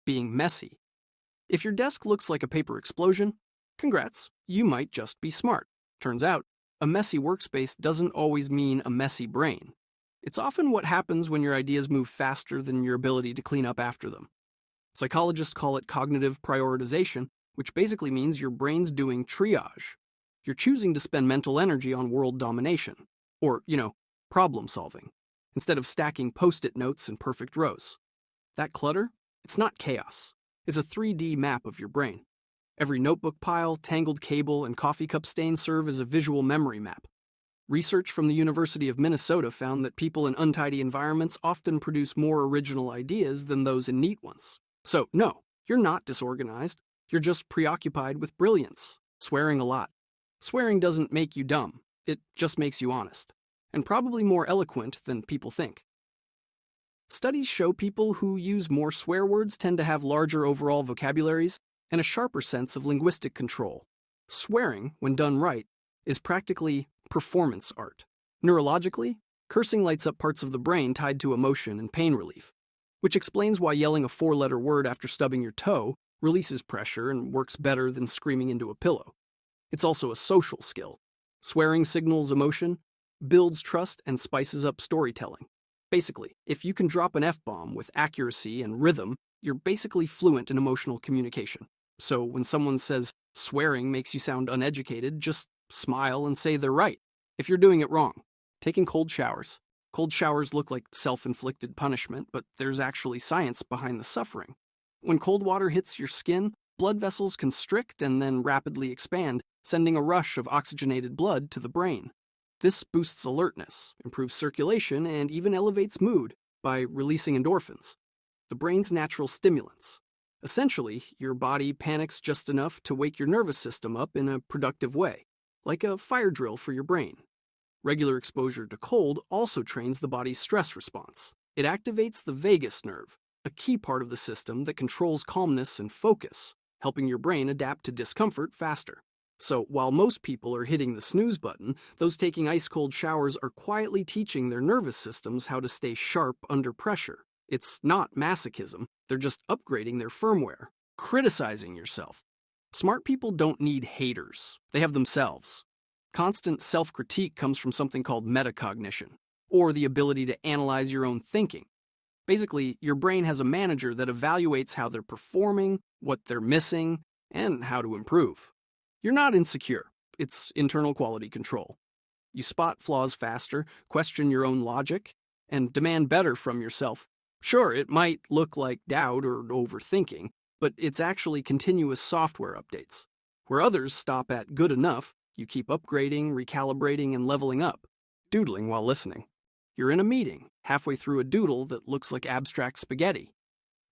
being messy. If your desk looks like a paper explosion, congrats, you might just be smart. Turns out, a messy workspace doesn't always mean a messy brain. It's often what happens when your ideas move faster than your ability to clean up after them. Psychologists call it cognitive prioritization, which basically means your brain's doing triage. You're choosing to spend mental energy on world domination, or, problem solving, instead of stacking post-it notes in perfect rows. That clutter, it's not chaos. It's a 3D map of your brain. Every notebook pile, tangled cable, and coffee cup stain serve as a visual memory map. Research from the University of Minnesota found that people in untidy environments often produce more original ideas than those in neat ones. So, no, you're not disorganized. You're just preoccupied with brilliance, swearing a lot. Swearing doesn't make you dumb. It just makes you honest, and probably more eloquent than people think. Studies show people who use more swear words tend to have larger overall vocabularies and a sharper sense of linguistic control. Swearing, when done right, is practically performance art. Neurologically, cursing lights up parts of the brain tied to emotion and pain relief, which explains why yelling a 4-letter word after stubbing your toe releases pressure and works better than screaming into a pillow. It's also a social skill. Swearing signals emotion, builds trust, and spices up storytelling. Basically, if you can drop an F-bomb with accuracy and rhythm, you're basically fluent in emotional communication. So when someone says swearing makes you sound uneducated, just smile and say they're right. If you're doing it wrong, taking cold showers. Cold showers look like self-inflicted punishment, but there's actually science behind the suffering. When cold water hits your skin, blood vessels constrict and then rapidly expand, sending a rush of oxygenated blood to the brain. This boosts alertness, improves circulation, and even elevates mood by releasing endorphins, the brain's natural stimulants. Essentially, your body panics just enough to wake your nervous system up in a productive way, like a fire drill for your brain. Regular exposure to cold also trains the body's stress response. It activates the vagus nerve, a key part of the system that controls calmness and focus, helping your brain adapt to discomfort faster. So while most people are hitting the snooze button, those taking ice-cold showers are quietly teaching their nervous systems how to stay sharp under pressure. It's not masochism, they're just upgrading their firmware, criticizing yourself. Smart people don't need haters, they have themselves. Constant self-critique comes from something called metacognition, or the ability to analyze your own thinking. Basically, your brain has a manager that evaluates how they're performing, what they're missing, and how to improve. You're not insecure, it's internal quality control. You spot flaws faster, question your own logic, and demand better from yourself. Sure, it might look like doubt or overthinking, but it's actually continuous software updates. Where others stop at good enough, you keep upgrading, recalibrating, and leveling up, doodling while listening. You're in a meeting, halfway through a doodle that looks like abstract spaghetti.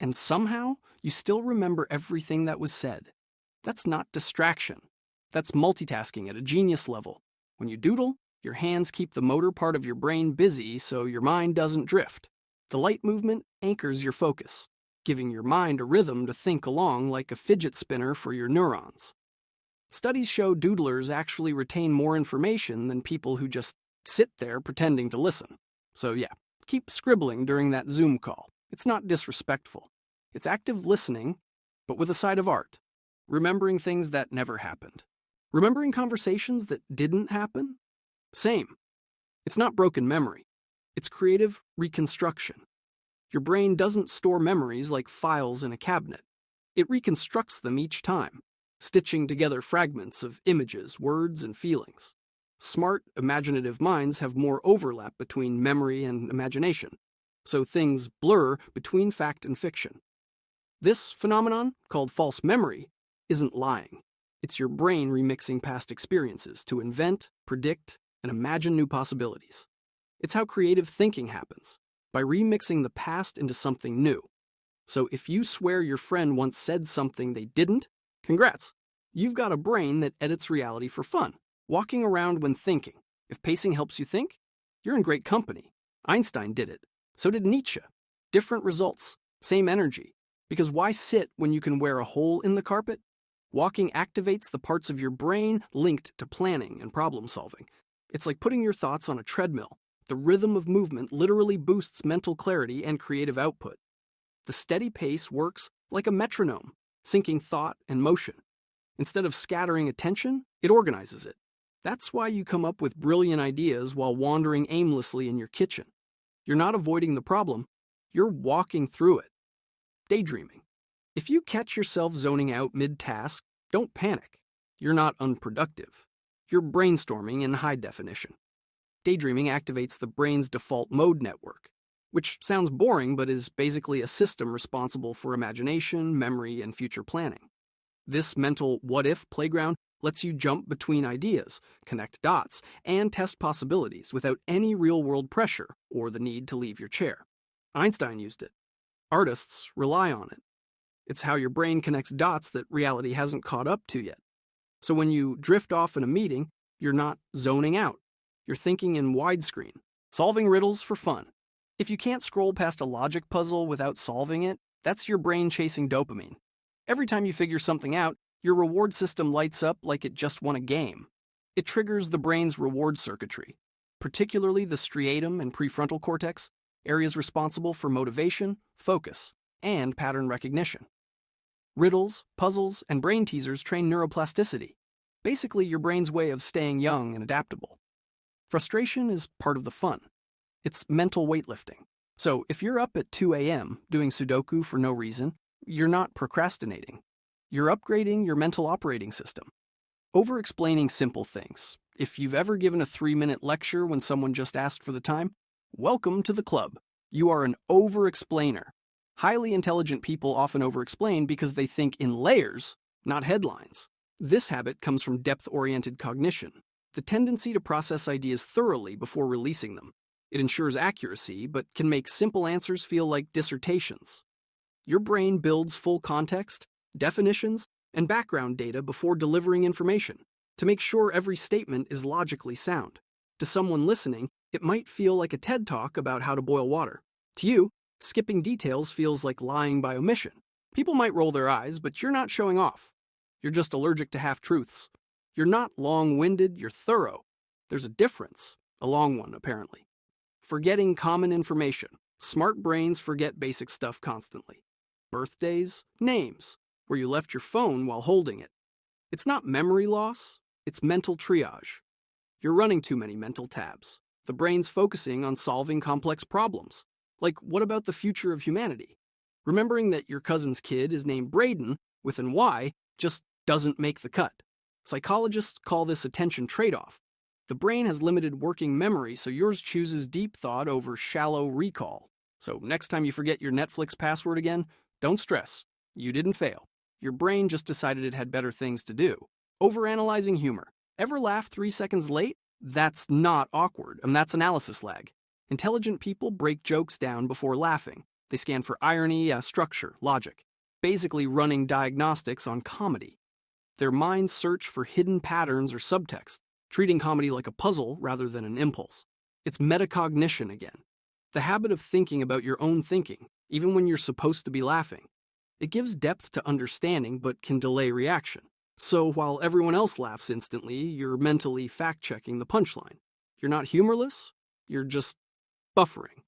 And somehow, you still remember everything that was said. That's not distraction. That's multitasking at a genius level. When you doodle, your hands keep the motor part of your brain busy so your mind doesn't drift. The light movement anchors your focus, giving your mind a rhythm to think along like a fidget spinner for your neurons. Studies show doodlers actually retain more information than people who just sit there pretending to listen. So yeah, keep scribbling during that Zoom call. It's not disrespectful. It's active listening, but with a side of art. Remembering things that never happened. Remembering conversations that didn't happen? Same. It's not broken memory. It's creative reconstruction. Your brain doesn't store memories like files in a cabinet. It reconstructs them each time, stitching together fragments of images, words, and feelings. Smart, imaginative minds have more overlap between memory and imagination, so things blur between fact and fiction. This phenomenon, called false memory, isn't lying. It's your brain remixing past experiences to invent, predict, and imagine new possibilities. It's how creative thinking happens, by remixing the past into something new. So if you swear your friend once said something they didn't, congrats. You've got a brain that edits reality for fun, walking around when thinking. If pacing helps you think, you're in great company. Einstein did it. So did Nietzsche. Different results, same energy. Because why sit when you can wear a hole in the carpet? Walking activates the parts of your brain linked to planning and problem solving. It's like putting your thoughts on a treadmill. The rhythm of movement literally boosts mental clarity and creative output. The steady pace works like a metronome, syncing thought and motion. Instead of scattering attention, it organizes it. That's why you come up with brilliant ideas while wandering aimlessly in your kitchen. You're not avoiding the problem, you're walking through it. Daydreaming. If you catch yourself zoning out mid-task, don't panic. You're not unproductive. You're brainstorming in high definition. Daydreaming activates the brain's default mode network, which sounds boring but is basically a system responsible for imagination, memory, and future planning. This mental what-if playground lets you jump between ideas, connect dots, and test possibilities without any real-world pressure or the need to leave your chair. Einstein used it. Artists rely on it. It's how your brain connects dots that reality hasn't caught up to yet. So when you drift off in a meeting, you're not zoning out. You're thinking in widescreen, solving riddles for fun. If you can't scroll past a logic puzzle without solving it, that's your brain chasing dopamine. Every time you figure something out, your reward system lights up like it just won a game. It triggers the brain's reward circuitry, particularly the striatum and prefrontal cortex, areas responsible for motivation, focus, and pattern recognition. Riddles, puzzles, and brain teasers train neuroplasticity, basically your brain's way of staying young and adaptable. Frustration is part of the fun. It's mental weightlifting. So if you're up at 2 a.m. doing Sudoku for no reason, you're not procrastinating. You're upgrading your mental operating system. Overexplaining simple things. If you've ever given a 3-minute lecture when someone just asked for the time, welcome to the club. You are an overexplainer. Highly intelligent people often overexplain because they think in layers, not headlines. This habit comes from depth-oriented cognition, the tendency to process ideas thoroughly before releasing them. It ensures accuracy, but can make simple answers feel like dissertations. Your brain builds full context, definitions, and background data before delivering information to make sure every statement is logically sound. To someone listening, it might feel like a TED Talk about how to boil water. To you, skipping details feels like lying by omission. People might roll their eyes, but you're not showing off. You're just allergic to half-truths. You're not long-winded, you're thorough. There's a difference, a long one, apparently. Forgetting common information. Smart brains forget basic stuff constantly. Birthdays, names, where you left your phone while holding it. It's not memory loss, it's mental triage. You're running too many mental tabs. The brain's focusing on solving complex problems. Like, what about the future of humanity? Remembering that your cousin's kid is named Braden with an Y just doesn't make the cut. Psychologists call this attention trade-off. The brain has limited working memory, so yours chooses deep thought over shallow recall. So next time you forget your Netflix password again, don't stress. You didn't fail. Your brain just decided it had better things to do. Overanalyzing humor. Ever laugh 3 seconds late? That's not awkward, and that's analysis lag. Intelligent people break jokes down before laughing. They scan for irony, structure, logic. Basically running diagnostics on comedy. Their minds search for hidden patterns or subtext, treating comedy like a puzzle rather than an impulse. It's metacognition again. The habit of thinking about your own thinking, even when you're supposed to be laughing. It gives depth to understanding but can delay reaction. So while everyone else laughs instantly, you're mentally fact-checking the punchline. You're not humorless, you're just buffering.